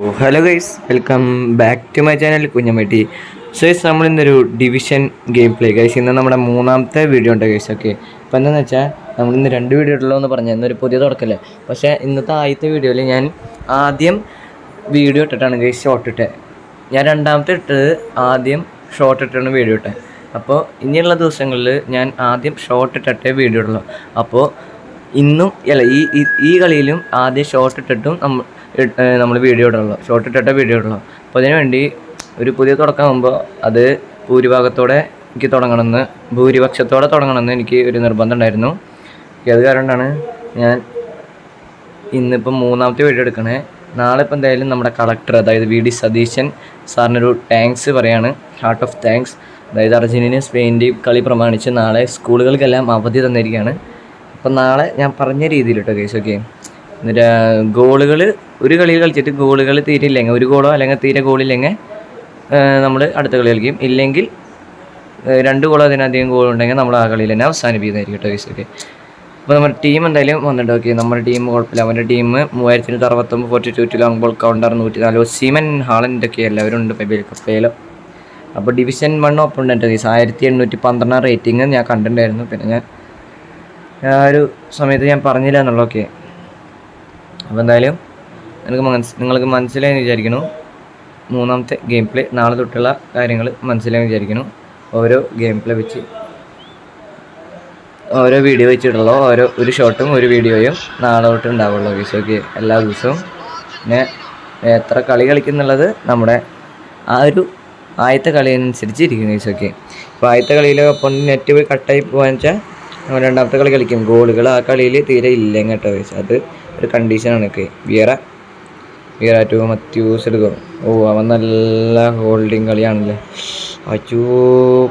Hello guys, welcome back to my channel Kunjammatti. So guys, നമ്മളിന്നൊരു division game play guys. ഇന്ന് നമ്മുടെ മൂന്നാമത്തെ video ഉണ്ട് ഗൈസ്. ഓക്കെ, അപ്പോൾ എന്താണെന്ന് വെച്ചാൽ നമ്മളിന്ന് 2 വീഡിയോ ഉള്ളൂ എന്ന് പറഞ്ഞാൽ ഇന്നൊരു പുതിയ തുടക്കമല്ലേ. പക്ഷേ ഇന്നത്തെ ആദ്യത്തെ വീഡിയോയിൽ ഞാൻ ആദ്യം വീഡിയോ ഇട്ടിട്ടാണ് ഗൈസ് ഷോർട്ട് ഇട്ടത്. ഞാൻ രണ്ടാമത്തെ ഇട്ടത് ആദ്യം ഷോർട്ട് ഇട്ടാണ് വീഡിയോ ഇട്ടത്. അപ്പോൾ ഇനിയുള്ള ദിവസങ്ങളിൽ ഞാൻ ആദ്യം ഷോർട്ട് ഇട്ടിട്ടേ വീഡിയോ ഇടുള്ളൂ. അപ്പോൾ ഇന്നും അല്ല, ഈ കളിയിലും ആദ്യം ഷോർട്ട് ഇട്ടിട്ടും നമ്മൾ വീഡിയോ ഇടുള്ളൂ, ഷോർട്ട് ഇട്ടിട്ടേ വീഡിയോ ഇടുള്ളൂ. അപ്പോൾ അതിന് വേണ്ടി ഒരു പുതിയ തുടക്കമാകുമ്പോൾ അത് ഭൂരിപക്ഷത്തോടെ തുടങ്ങണമെന്ന് എനിക്ക് ഒരു നിർബന്ധം ഉണ്ടായിരുന്നു. അത് കാരണമാണ് ഞാൻ ഇന്നിപ്പം മൂന്നാമത്തെ വീഡിയോ എടുക്കണേ. നാളെ ഇപ്പം എന്തായാലും നമ്മുടെ കളക്ടർ, അതായത് വി.ഡി. സതീശൻ സാറിനൊരു താങ്ക്സ് പറയാണ്, ഹാർട്ട് ഓഫ് താങ്ക്സ്. അതായത് അർജന്റീനയും സ്പെയിൻ്റെയും കളി പ്രമാണിച്ച് നാളെ സ്കൂളുകൾക്കെല്ലാം അവധി തന്നിരിക്കുകയാണ്. അപ്പം നാളെ ഞാൻ പറഞ്ഞ രീതിയിലിട്ടോ കേസ്. ഓക്കെ, എന്നിട്ട് ഒരു കളിയിൽ കളിച്ചിട്ട് ഗോളുകൾ തീരെ ഇല്ലെങ്കിൽ, ഒരു ഗോളോ അല്ലെങ്കിൽ തീരെ ഗോളില്ലെങ്കിൽ നമ്മൾ അടുത്ത കളി കളിക്കും. ഇല്ലെങ്കിൽ 2 ഗോളോ അതിനധികം ഗോളുണ്ടെങ്കിൽ നമ്മൾ ആ കളിയിൽ തന്നെ അവസാനിപ്പിക്കുന്നതായിരിക്കും കേട്ടോ കേസ്. ഓക്കെ, അപ്പോൾ നമ്മുടെ ടീം എന്തായാലും വന്നിട്ട്. ഓക്കെ, നമ്മുടെ ടീം കുഴപ്പമില്ല. അവൻ്റെ team 3069, 42 long ball counter, 104 Seaman, Haaland ഒക്കെ എല്ലാവരും ഉണ്ട് കപ്പയിലോ. അപ്പോൾ ഡിവിഷൻ 1 ഓപ്പൺ ഉണ്ട് കേസ്. 1812 റേറ്റിംഗ് ഞാൻ കണ്ടിട്ടുണ്ടായിരുന്നു. പിന്നെ ഞാൻ ആ ഒരു സമയത്ത് ഞാൻ പറഞ്ഞില്ല എന്നുള്ളൂ. ഓക്കെ, അപ്പോൾ എന്തായാലും നിങ്ങൾക്ക് മനസ്സിലായെന്ന് വിചാരിക്കുന്നു. മൂന്നാമത്തെ ഗെയിം പ്ലേ നാളെ തൊട്ടുള്ള കാര്യങ്ങൾ മനസ്സിലായെന്ന് വിചാരിക്കുന്നു. ഓരോ ഗെയിം പ്ലേ വെച്ച് ഓരോ വീഡിയോ വെച്ചിട്ടുള്ളൂ. ഒരു ഷോട്ടും ഒരു വീഡിയോയും നാളെ തൊട്ട് ഉണ്ടാവുള്ളൂ ഗൈസ്. ഓക്കെ, എല്ലാ ദിവസവും. പിന്നെ എത്ര കളി കളിക്കുന്നുള്ളത് നമ്മുടെ ആ ഒരു ആദ്യത്തെ കളി അനുസരിച്ച് ഇരിക്കും ഗൈസ്. ഓക്കെ, അപ്പോൾ ആദ്യത്തെ കളിയിൽ ഒപ്പം നെറ്റ് പോയി കട്ടായി പോകാന്ന് വെച്ചാൽ നമ്മൾ രണ്ടാമത്തെ കളി കളിക്കും. ഗോളുകൾ ആ കളിയിൽ തീരെ ഇല്ലെങ്കിൽ കേട്ടോ ഗൈസ്. അത് ഒരു കണ്ടീഷനാണ്. ഓക്കെ, വിയറ ടു മത്യൂസ് എടുക്കും. അവൻ നല്ല ഹോൾഡിങ് കളിയാണല്ലേ. അച്ചൂ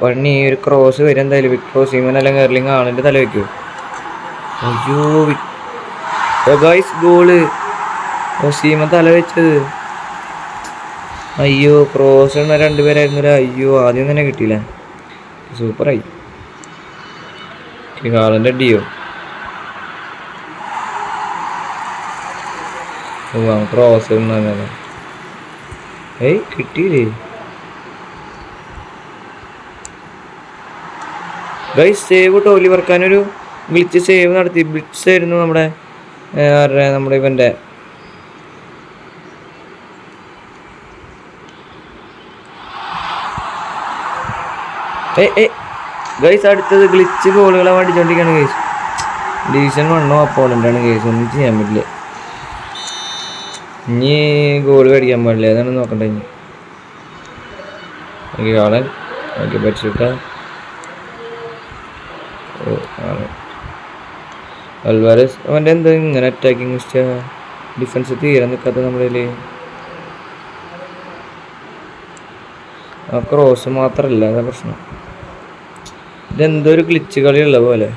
പണി. ഒരു ക്രോസ് വരും എന്തായാലും. വിക്ടർ ഓസിമൻ അല്ലെങ്കിൽ എർലിംഗ് ആളിൻ്റെ തല വയ്ക്കൂ. അയ്യോ ഗൈസ്, ഗോള്. ഓസിമൻ തല വെച്ചത്. അയ്യോ, ക്രോസ് 2 പേരായിരുന്നില്ല. അയ്യോ, ആദ്യം തന്നെ കിട്ടിയില്ല. സൂപ്പറായി. ഹാളൻ്റെ ഡിയോ. ക്രോസ് കിട്ടിയില്ലേ ഗൈസ്. സേവ് കേട്ടോ, ഒലിവർക്കാനൊരു ഗ്ലിച്ച് സേവ് നടത്തി. ബ്ലിറ്റ്സ് ആയിരുന്നു നമ്മുടെ ഇവൻ്റെ ഗൈസ്. അടുത്തത് ഗ്ലിച്ച് ഗോളുകളെ അടിച്ചോണ്ടിരിക്കുകയാണ് ഗൈസ്. ഡിവിഷൻ 1 അപ്പോണൻ്റാണ് ഗൈസ്. ഒന്നും ചെയ്യാൻ പറ്റില്ല. ഇനി ഗോള് മേടിക്കാൻ പാടില്ല, അതാണ് നോക്കണ്ടേ. ഇനി കാളൻ. ഓക്കെ, പരിശുദ്ധ അൽവാരസ്. അവൻ്റെ എന്താ ഇങ്ങനെ അറ്റാക്കിങ് ഡിഫൻസ് തീരെ നിൽക്കാത്ത നമ്മുടെ ആ ക്രോസ് മാത്രമല്ല, അതാ പ്രശ്നം. ഇതെന്തോ ഒരു ഗ്ലിച്ച് കളിയുള്ള പോലെ.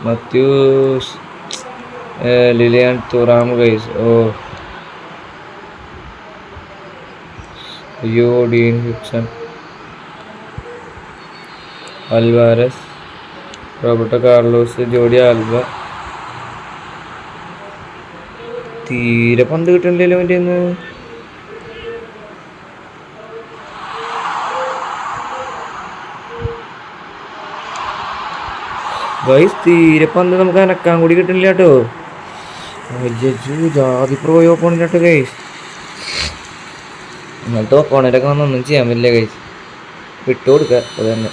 Matthews, Lilian Thuram guys. അയ്യോ, Dean Hickson, Alvarez, Roberto Carlos, Jordi Alba. തീരെ പന്ത് കിട്ടണില്ലല്ലോ അവൻ്റെ ഒന്ന്. ഗൈസ്, തീരെ പന്ത് നമുക്ക് അനക്കാൻ കൂടി കിട്ടുന്നില്ല കേട്ടോ. ജാതി പ്രോയോ ഓപ്പോണൻ്റ് കേട്ടോ ഗൈസ്. ഇങ്ങനത്തെ ഓപ്പോണൻ്റൊക്കെ ഒന്നും ചെയ്യാൻ പറ്റില്ല ഗൈസ്. വിട്ടുകൊടുക്കുക. അത് തന്നെ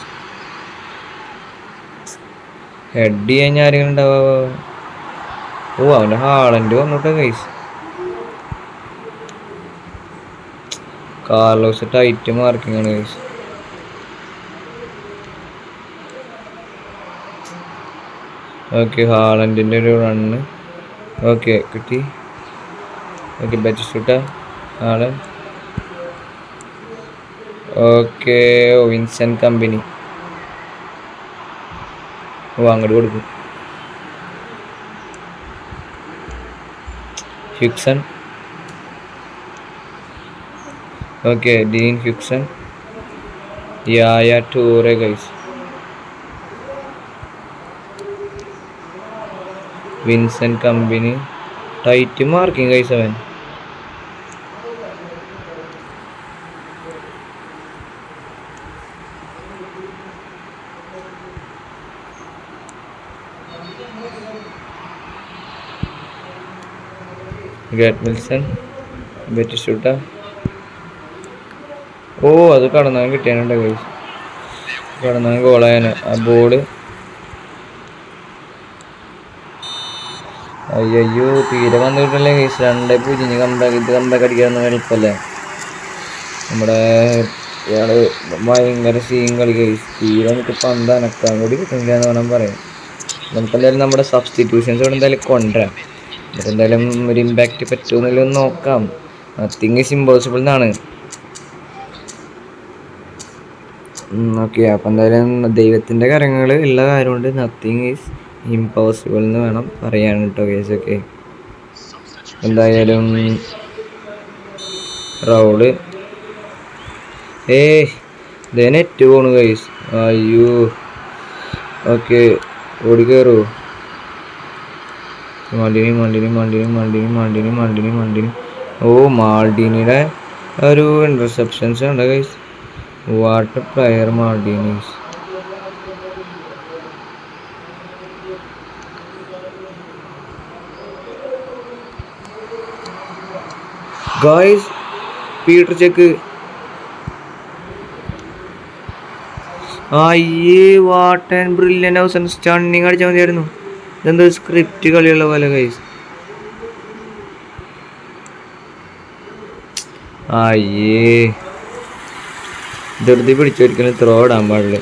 ഹെഡ് ചെയ്യാൻ ആരെങ്കിലും ഉണ്ടാവുക. അവൻ്റെ ഹാളൻഡ് വന്നോട്ടെ ഗൈസ്. കാർലോസ് ടൈറ്റ് മാർക്കിംഗ് ആണ് ഗൈസ്. ഓക്കെ, ഹാളൻഡിൻ്റെ ഒരു റണ്ണ്. ഓക്കെ, കിട്ടി. ഓക്കെ, ബെറ്റിസ്റ്റൂട്ട ആള്. Okay, Vincent Kompany. അങ്ങോട്ട് കൊടുക്കും. Hickson. Okay, Dean Hickson. Yaya Toure guys. Vincent Kompany, tight marking guys അവൻ. ഗാറ്റ് മിൽസൺ ബെറ്റ് ഷൂട്ടാ. ഓ അത് കടന്നാൻ കിട്ടിയാനുണ്ട് ഗൈസ്. കടന്നാൻ ഗോളായാന് ആ ബോള്. അയ്യോ തീരെ വന്നു കിട്ടല്ലേ ഗൈസ്. 2-0 കമ്പാക്ക് അടിക്കാന്ന് എളുപ്പല്ലേ. നമ്മുടെ ഇയാള് ഭയങ്കര സീൻ കളി ഗൈസ്. തീരെ നമുക്ക് പന്ത് അനക്കാൻ കൂടി കിട്ടുന്നില്ല എന്ന് വേണം പറയാം. നമുക്കെന്തായാലും നമ്മുടെ സബ്സ്റ്റിറ്റ്യൂഷൻസ് ഇവിടെ എന്തായാലും കൊണ്ടുവരാം. എന്തായാലും ഒരു ഇമ്പാക്റ്റ് പറ്റുമെന്നല്ലോ നോക്കാം. നത്തിങ് ഈസ് ഇമ്പോസിബിൾ എന്നാണ്. ഓക്കെ, അപ്പം എന്തായാലും ദൈവത്തിൻ്റെ കരങ്ങൾ ഉള്ള കാര്യം കൊണ്ട് നത്തിങ് ഈസ് ഇമ്പോസിബിൾ എന്ന് വേണം പറയാൻ കേട്ടോ കേസ്. ഓക്കെ, എന്തായാലും റൗള് ഇതേ നെറ്റ് പോണു കൈസ്. അയ്യോ ഓക്കെ, ഓടി കയറൂ. മാൾഡിനി. ഓ മാൾഡിനിയുടെ ഒരു ഇന്റർസെപ്ഷൻസ് ഉണ്ട് guys. What player Maldini's. Guys Peter Cech. അയ്യേ വാട്ട് ആൻഡ് ബ്രില്യൻ്റ് അവസാനം സ്റ്റണ്ണിങ് അടിച്ചാൽ മതിയായിരുന്നു. ഇതെന്താ സ്ക്രിപ്റ്റ് കളിയുള്ള പോലെ ഗൈസ്. അയ്യേ ധൃതി പിടിച്ചൊരിക്കലും ത്രോ ഇടാൻ പാടില്ല.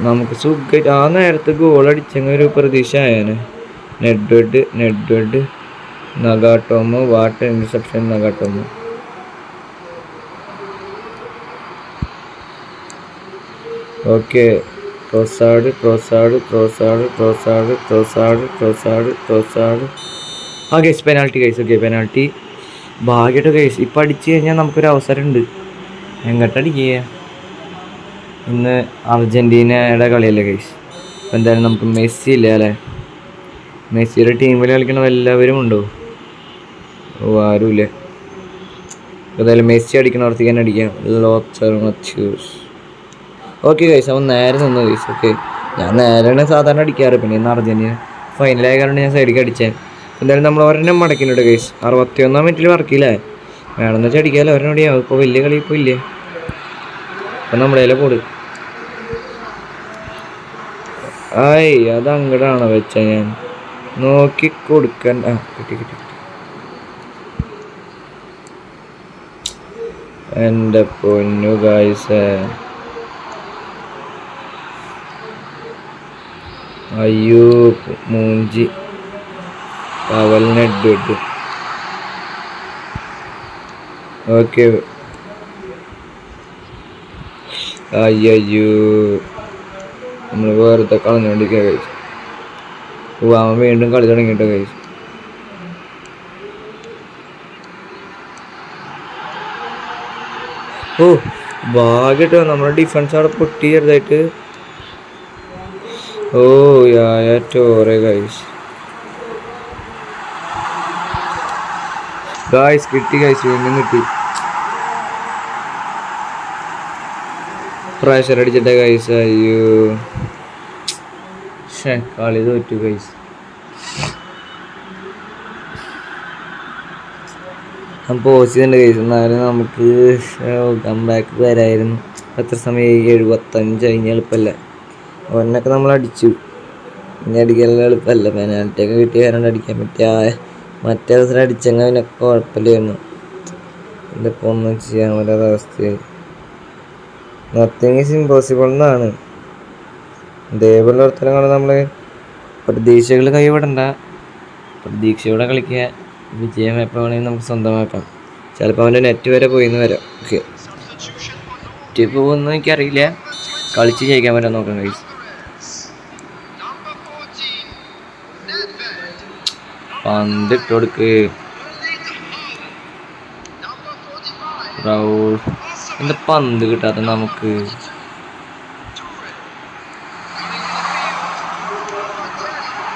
നമുക്ക് സുഖമായിട്ട് ആ നേരത്തെ ഗോൾ അടിച്ചെങ്കിൽ ഒരു പ്രതീക്ഷ ആയാനെ. Nedved Nagatomo. What interception Nagatomo. Okay, ക്രോസാഡ്. ആ guys penalty guys. Okay penalty ഭാഗ്യമായിട്ട് ഗൈസ്. ഇപ്പം അടിച്ചു കഴിഞ്ഞാൽ നമുക്കൊരു അവസരമുണ്ട്. എങ്ങോട്ടടിക്കുക? ഇന്ന് അർജൻറ്റീനയുടെ കളിയല്ലേ ഗൈസ്. അപ്പം എന്തായാലും നമുക്ക് മെസ്സി ഇല്ല അല്ലേ. മെസ്സിയുടെ ടീമിൽ കളിക്കണത് എല്ലാവരും ഉണ്ടോ? ഓ ആരുമില്ല. എന്തായാലും മെസ്സി അടിക്കണവർത്തേക്ക് തന്നെ അടിക്കാം. ഓക്കെ ഗൈസ്, അവൻ നേരെ നിന്ന് ഗൈസ്. ഓക്കെ, ഞാൻ നേരെയാണ് സാധാരണ അടിക്കാറ്. പിന്നെ ഇന്ന് അർജൻറ്റീന ഫൈനലായ കാരണം ഞാൻ സൈഡിലേക്ക് അടിച്ചേ. എന്തായാലും നമ്മൾ ഒരെണ്ണം മടക്കിയിട്ടുണ്ട് ഗൈസ്. 61-ാം മിനിറ്റിൽ വർക്കില്ലേ. വേണമെന്ന് വെച്ചാൽ അടിക്കാമല്ലോ. ഒരെണ്ണം അടിയാവും. ഇപ്പോൾ വലിയ കളി ഇപ്പോൾ ഇല്ലേ. അപ്പം നമ്മുടെ പോട്. അത് അങ്ങോട്ടാണോ വെച്ച ഞാൻ നോക്കി കൊടുക്കാൻ. കിട്ടി. എൻ്റെ പൊന്നു ഗൈസ്. അയ്യോ മൂഞ്ചി. പവലിനെഡ്. ഓക്കെ അയ്യോ നമ്മൾ വെറുതെ കളഞ്ഞുകൊണ്ടിരിക്കുക കഴിച്ചു. അവൻ വീണ്ടും കളി തുടങ്ങിയിട്ടോ കഴിച്ചു. ഓ ഭാഗ്യട്ടോ നമ്മുടെ ഡിഫൻസ് അവിടെ പൊട്ടി ചെറുതായിട്ട്. ഓ യാറ്റോറെ ഗൈസ്. കിട്ടി ഗൈസ്, വീണ്ടും കിട്ടി. പ്രഷർ അടിച്ചിട്ടേ ഗൈസ്. അയ്യോ കളി തോറ്റു ഗൈസ്. പോസ്റ്റ് ചെയ്തിട്ടുണ്ട് ഗൈസ്. എന്നാലും നമുക്ക് കംബാക്ക് വരായിരുന്നു. എത്ര സമയം? 75 കഴിഞ്ഞ എളുപ്പമല്ല. ഒന്നൊക്കെ നമ്മൾ അടിച്ചു. ഇനി അടിക്കാനുള്ള എളുപ്പമല്ല. പെനാൽറ്റിയൊക്കെ കിട്ടിയ കാരണം അടിക്കാൻ പറ്റിയ. മറ്റേ ദിവസം അടിച്ചെങ്കിൽ പിന്നെ കുഴപ്പമില്ലായിരുന്നു. ഇതിപ്പോൾ ഒന്നും ചെയ്യാൻ പറ്റാത്ത അവസ്ഥയായി. നത്തിങ് ഈസ് ഇമ്പോസിബിൾ എന്നാണ്. ഇതേപോലെ ഒരുത്തരങ്ങൾ നമ്മൾ പ്രതീക്ഷകൾ കൈവിടണ്ട. പ്രതീക്ഷയോടെ കളിക്കുക. വിജയം എപ്പോൾ വേണമെങ്കിൽ നമുക്ക് സ്വന്തമാക്കാം. ചിലപ്പോൾ അവൻ്റെ നെറ്റ് വരെ പോയിന്ന് വരാം. ഓക്കെ, നെറ്റ് പോകുമെന്ന് എനിക്കറിയില്ല. കളിച്ച് ജയിക്കാൻ പറ്റാൻ നോക്കാം ഗൈസ്. പന്തിട്ട് കൊടുക്ക്. റൗൾ എന്താ പന്ത് കിട്ടാത്ത നമുക്ക്?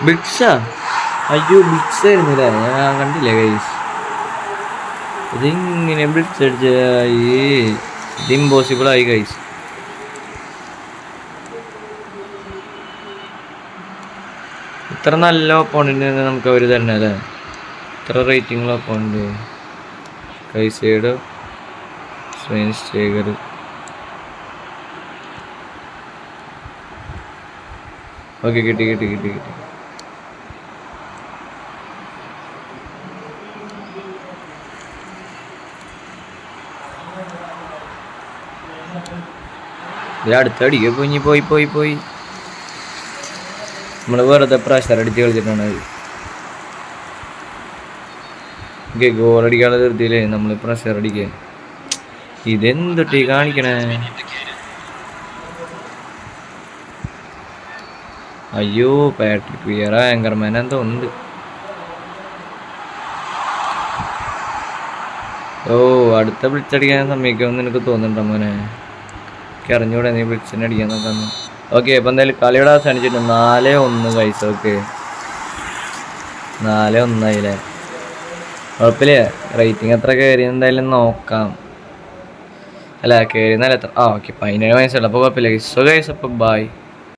ബിഗ്സാ അയ്യോ ബ്ലിറ്റ്സ് ആയിരുന്നില്ല, ഞാൻ കണ്ടില്ലേ ഗൈസ്. ഇതിങ്ങനെ ബ്ലിറ്റ്സ് അടിച്ചായി, ഇത് ഇമ്പോസിബിൾ ആയി ഗൈസ്. ഇത്ര നല്ല ഓപ്പോണൻറ്റ് നമുക്ക് അവർ തരണേ അല്ലേ, ഇത്ര റേറ്റിംഗുള്ള ഓപ്പോണൻറ്റ്. കൈസൈഡ് സ്വൈൻസ്റ്റേഗർ. ഓക്കെ കിട്ടി കിട്ടി കിട്ടി കിട്ടി. അടുത്തടിക്ക് പോയി പോയി പോയി പോയി നമ്മൾ വെറുതെ പ്രഷർ അടിച്ച് കളിച്ചിട്ടാണ് അത്. ഓക്കെ ഗോളടിക്കാനുള്ള ധൃതിയില്ലേ നമ്മൾ പ്രഷർ അടിക്കുക. ഇതെന്തൊട്ടി കാണിക്കണേ. അയ്യോ പാട്രിക് വിയറ ആങ്കർമാൻ എന്തോ ഉണ്ട്. ഓ അടുത്ത വിളിച്ചടിക്കാൻ സമ്മതിക്കുമെന്ന് എനിക്ക് തോന്നുന്നുണ്ടോ മോനെ? എനിക്ക് അറിഞ്ഞൂടെ നീ വിളിച്ചെന്നെ അടിക്കാൻ നോക്കാന്ന്. ഓക്കെ അപ്പം എന്തായാലും കളിയുടെ അവസാനിച്ചിട്ട് 4-1 കൈസ്. ഓക്കെ 4-1 കുഴപ്പമില്ല. റേറ്റിംഗ് എത്ര കയറി എന്തായാലും നോക്കാം. അല്ല കയറിയെന്നല്ല എത്ര. ഓക്കെ 17 വയസ്സുള്ള അപ്പോൾ കുഴപ്പമില്ല. സോ ഗൈസ് അപ്പോൾ ബൈ.